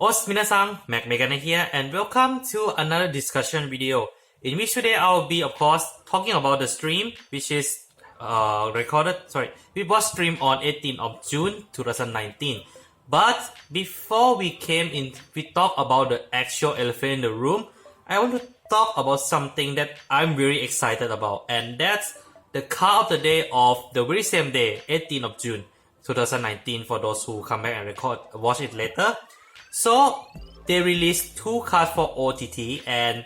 Os minasan, Mac Megane here, and welcome to another discussion video, in which today I'll be, of course, talking about the stream, which is we was streamed on 18th of June 2019. But before we talk about the actual elephant in the room, I want to talk about something that I'm very excited about, and that's the card of the day of the very same day, 18th of June 2019, for those who come back and watch it later. So they released two cards for OTT, and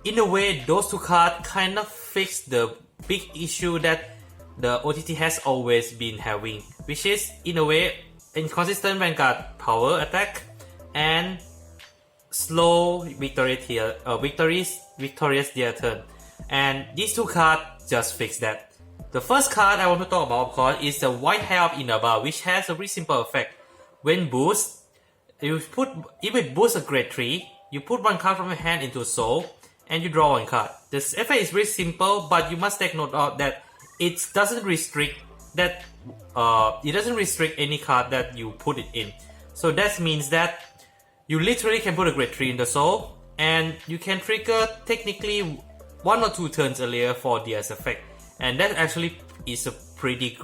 in a way those two cards kind of fix the big issue that the OTT has always been having, which is in a way inconsistent Vanguard power attack and slow victorious their turn. And these two cards just fix that. The first card I want to talk about, of course, is the White Hair of Inaba, which has a very simple effect. When boost, if it boosts a grade 3, you put one card from your hand into soul and you draw one card. This effect is very simple, but you must take note of that it doesn't restrict any card that you put it in. So that means that you literally can put a grade 3 in the soul, and you can trigger technically 1 or 2 turns earlier for DS effect. And that actually is a pretty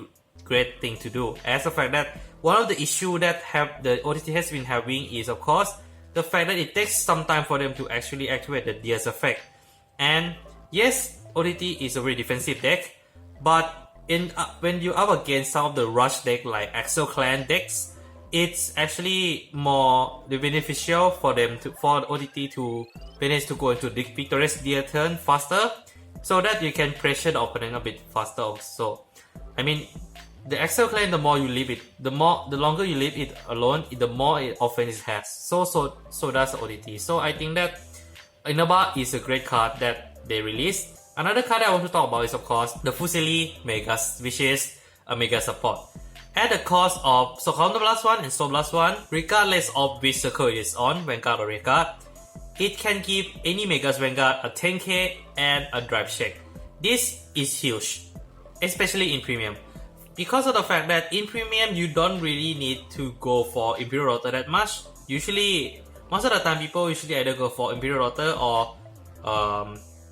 great thing to do, as the fact that one of the issues that the OTT has been having is, of course, the fact that it takes some time for them to actually activate the DS effect. And yes, OTT is a very defensive deck, but when you up against some of the rush deck like Axel Clan decks, it's actually more beneficial for OTT to manage to go into the victorious their turn faster, so that you can pressure the opponent a bit faster also. I mean, the Axel Clan, the more you leave it, the longer you leave it alone, the more offense it has. So does the OTT. So I think that Inaba is a great card that they released. Another card I want to talk about is, of course, the Fusili Megas, which is a Mega support. At the cost of Counter Blast 1 and Soul Blast 1, regardless of which circle it is on, Vanguard or Vanguard, it can give any Megas Vanguard a 10k and a drive check. This is huge, especially in Premium, because of the fact that in Premium you don't really need to go for Imperial Rotor that much. Usually, most of the time people usually either go for Imperial Rotor or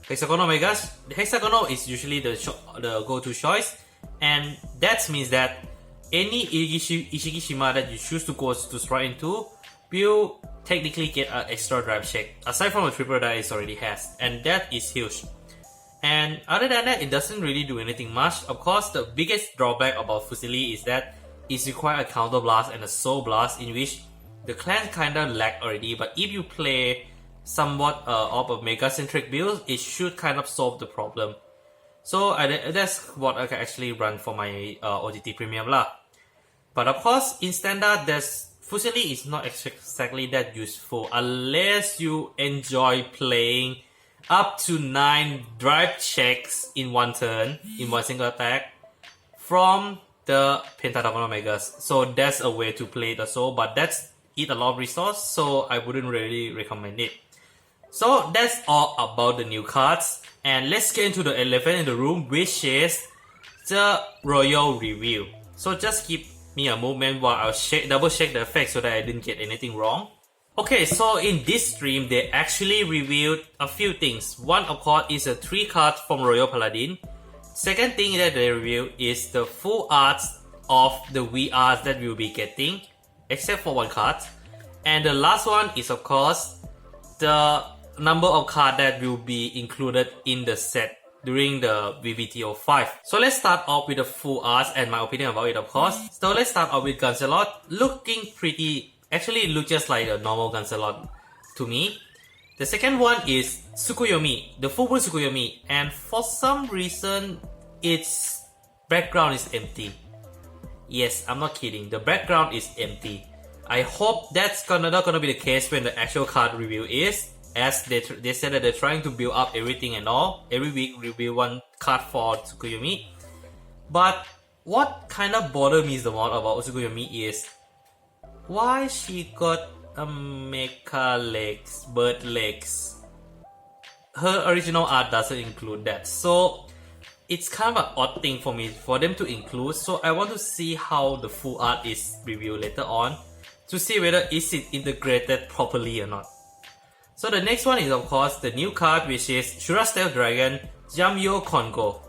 Hexagonal Megas. The Hexagonal is usually the go-to choice, and that means that any Ishigishima that you choose to go to strike into will technically get an extra drive check, aside from the triple that it already has, and that is huge. And other than that, it doesn't really do anything much. Of course, the biggest drawback about Fusili is that it requires a Counter Blast and a Soul Blast, in which the clan kinda lack already, but if you play somewhat of a Mega-centric build, it should kind of solve the problem. So that's what I can actually run for my OTT Premium lah. But of course, in Standard, Fusili is not exactly that useful unless you enjoy playing up to 9 drive checks in one turn, in one single attack, from the Pentagonal Megas. So that's a way to play the soul, but that's eat a lot of resource, so I wouldn't really recommend it. So that's all about the new cards, and let's get into the elephant in the room, which is the Royal Review. So just give me a moment while I'll double check the effects so that I didn't get anything wrong. Okay, so in this stream, they actually revealed a few things. One, of course, is a 3 cards from Royal Paladin. Second thing that they revealed is the full arts of the VRs that we'll be getting, except for one card. And the last one is, of course, the number of cards that will be included in the set during the VVTO5. So let's start off with the full arts and my opinion about it, of course. So let's start off with Gancelot, looking pretty. Actually, it looks just like a normal Gancelot to me. The second one is Tsukuyomi, the full Tsukuyomi, and for some reason, its background is empty. Yes, I'm not kidding, the background is empty. I hope that's not gonna be the case when the actual card review is, as they said that they're trying to build up everything and all. Every week review one card for Tsukuyomi. But what kind of bothers me the most about Tsukuyomi is why she got a mecha legs, bird legs. Her original art doesn't include that, so it's kind of an odd thing for me for them to include. So I want to see how the full art is reviewed later on to see whether is it integrated properly or not. So the next one is of course the new card, which is Shurastel Dragon Jamyo Kongo.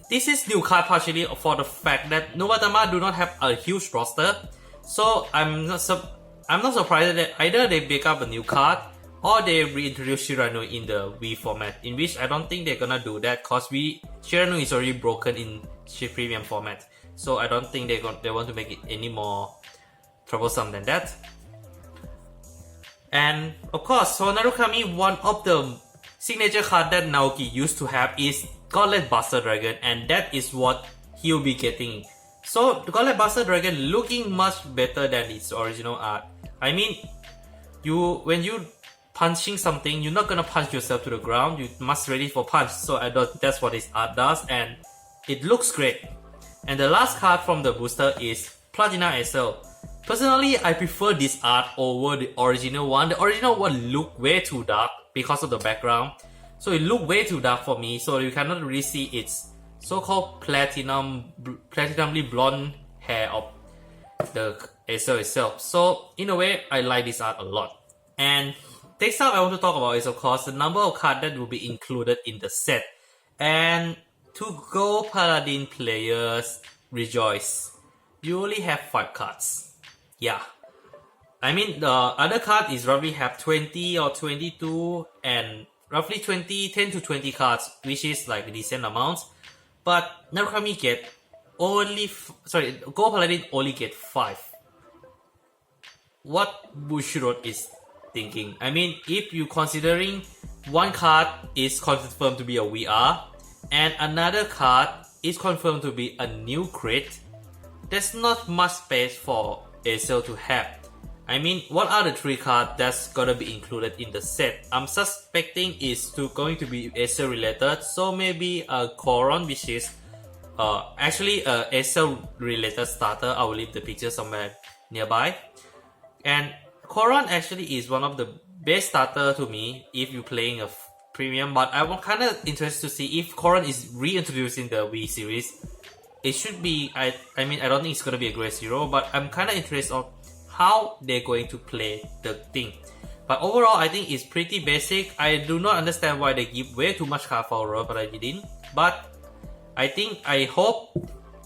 This is new card partially for the fact that Novatama do not have a huge roster, so I'm not surprised that either they pick up a new card or they reintroduce Shirano in the Wii format, in which I don't think they're gonna do that cause Shirano is already broken in premium format, so I don't think they want to make it any more troublesome than that. And of course, for Narukami, one of the signature card that Naoki used to have is Gauntlet Buster Dragon, and that is what he'll be getting. So the Gauntlet Buster Dragon looking much better than its original art. I mean, when you punching something, you're not gonna punch yourself to the ground, you must ready for punch. So that's what this art does, and it looks great. And the last card from the booster is Platina SL. Personally, I prefer this art over the original one. The original one looked way too dark because of the background. So it looked way too dark for me, so you cannot really see its so-called platinumly blonde hair of the SL itself. So in a way, I like this art a lot. And next up I want to talk about is of course the number of cards that will be included in the set. And to Go Paladin players, rejoice. You only have 5 cards. Yeah, I mean the other card is roughly have 20 or 22 and roughly 10 to 20 cards, which is like a decent amount. But Narukami get Go Paladin only get 5. What Bushiroad is thinking? I mean, if you considering one card is confirmed to be a VR and another card is confirmed to be a new crit, there's not much space for SL to have. I mean, what are the 3 cards that's gonna be included in the set? I'm suspecting is going to be SL related, so maybe a Koron, which is actually a SL related starter. I will leave the picture somewhere nearby. And Koron actually is one of the best starter to me if you're playing a premium, but I'm kind of interested to see if Koron is reintroduced in the Wii series. It should be, I mean, I don't think it's gonna be a grade 0, but I'm kind of interested of how they're going to play the thing. But overall, I think it's pretty basic. I do not understand why they give way too much card for Royal Paladin, but I hope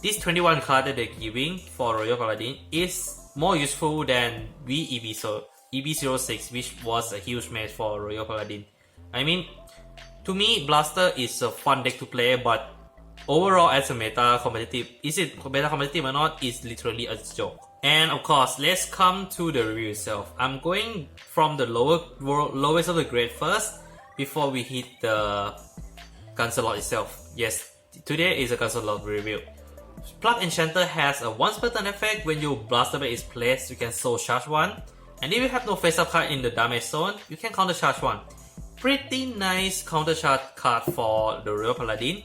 this 21 card that they're giving for Royal Paladin is more useful than EB06, which was a huge match for Royal Paladin. I mean, to me, Blaster is a fun deck to play, but overall as a meta competitive, is it meta competitive or not, is literally a joke. And of course, let's come to the review itself. I'm going from the lowest of the grade first before we hit the Gancelot itself. Yes, today is a Gancelot review. Plug Enchanter has a once per turn effect. When your Blaster Blade is placed, you can soul charge 1. And if you have no face up card in the damage zone, you can counter charge 1. Pretty nice counter charge card for the Royal Paladin.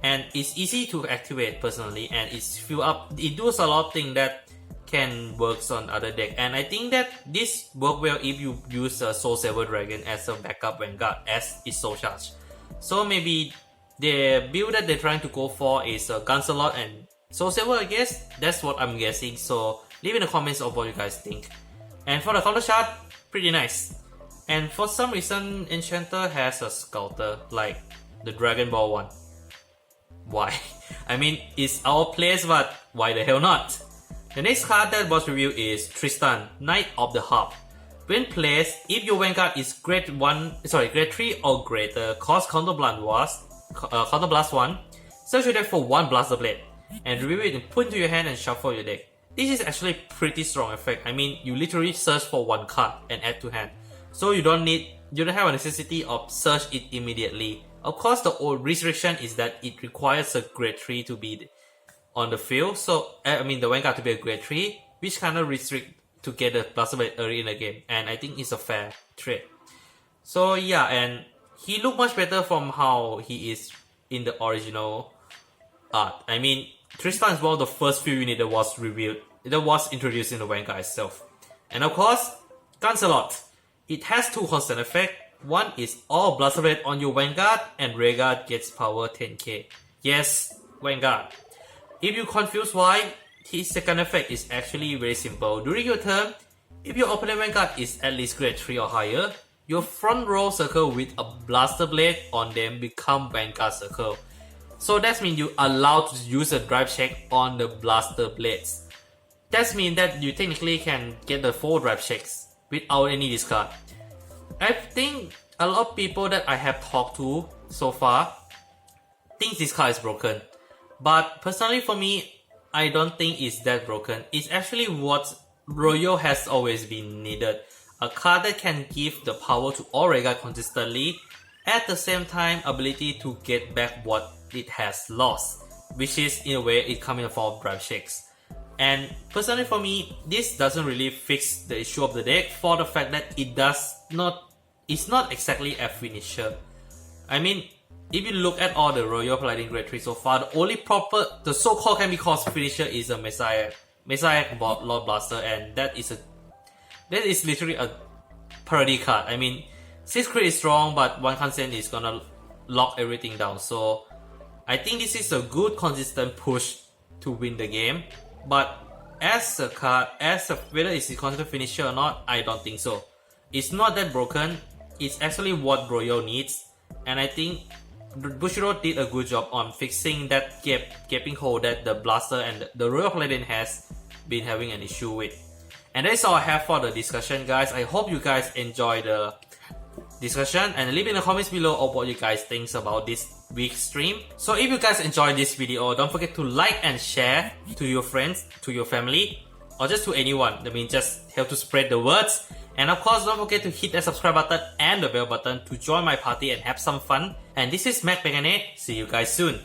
And it's easy to activate personally, and it's fill up. It does a lot of things that can work on other deck, and I think that this work well if you use a Soul Saber Dragon as a backup Vanguard as its soul charge. So maybe the build that they're trying to go for is a Gancelot and Soul Saber, I guess. That's what I'm guessing, so leave in the comments of what you guys think. And for the counter charge, pretty nice. And for some reason, Enchanter has a Scouter like the Dragon Ball one. Why? I mean, it's our place, but why the hell not? The next card that was reviewed is Tristan, Knight of the Harp. When placed, if your Vanguard is grade 3 or greater, cost Counterblast 1, search your deck for 1 Blaster Blade, and review it and put into your hand and shuffle your deck. This is actually pretty strong effect. I mean, you literally search for 1 card and add to hand. So you don't have a necessity of search it immediately. Of course, the old restriction is that it requires a grade 3 to be on the field. So, I mean, the Vanguard to be a grade 3, which kind of restrict to get the Blaster Blade early in the game. And I think it's a fair trade. So, yeah, and he looked much better from how he is in the original art. I mean, Tristan is one of the first few units that was revealed, that was introduced in the Vanguard itself. And of course, Gancelot. It has 2 constant effects. One is all Blaster Blade on your Vanguard, and Rearguard gets power 10k. Yes, Vanguard. If you confuse why, his second effect is actually very simple. During your turn, If your opponent Vanguard is at least grade 3 or higher, your front row circle with a blaster blade on them become Vanguard circle. So that means you allowed to use a drive check on the blaster blades. That means that you technically can get the 4 drive checks without any discard. I think a lot of people that I have talked to so far think this card is broken. But personally for me, I don't think it's that broken. It's actually what Royal has always been needed. A card that can give the power to all Regard consistently, at the same time ability to get back what it has lost, which is in a way it comes in the form of drive checks. And personally for me, this doesn't really fix the issue of the deck for the fact that it's not exactly a finisher. I mean, if you look at all the Royal Paladin grade 3 so far, the only the so-called can be called finisher is a Messiah Lord Blaster, and that is literally a parody card. I mean, 6 crit is strong, but 1 consent is gonna lock everything down. So I think this is a good consistent push to win the game. But as a card, whether it's considered finisher or not, I don't think so. It's not that broken. It's actually what Royal needs, and I think Bushiroad did a good job on fixing that gaping hole that the Blaster and the Royal Paladin has been having an issue with. And that's all I have for the discussion, guys. I hope you guys enjoy the discussion, and leave in the comments below of what you guys think about this week's stream. So if you guys enjoyed this video, don't forget to like and share to your friends, to your family, or just to anyone. I mean, just help to spread the words. And of course, don't forget to hit the subscribe button and the bell button to join my party and have some fun. And this is Mac Pegane. See you guys soon.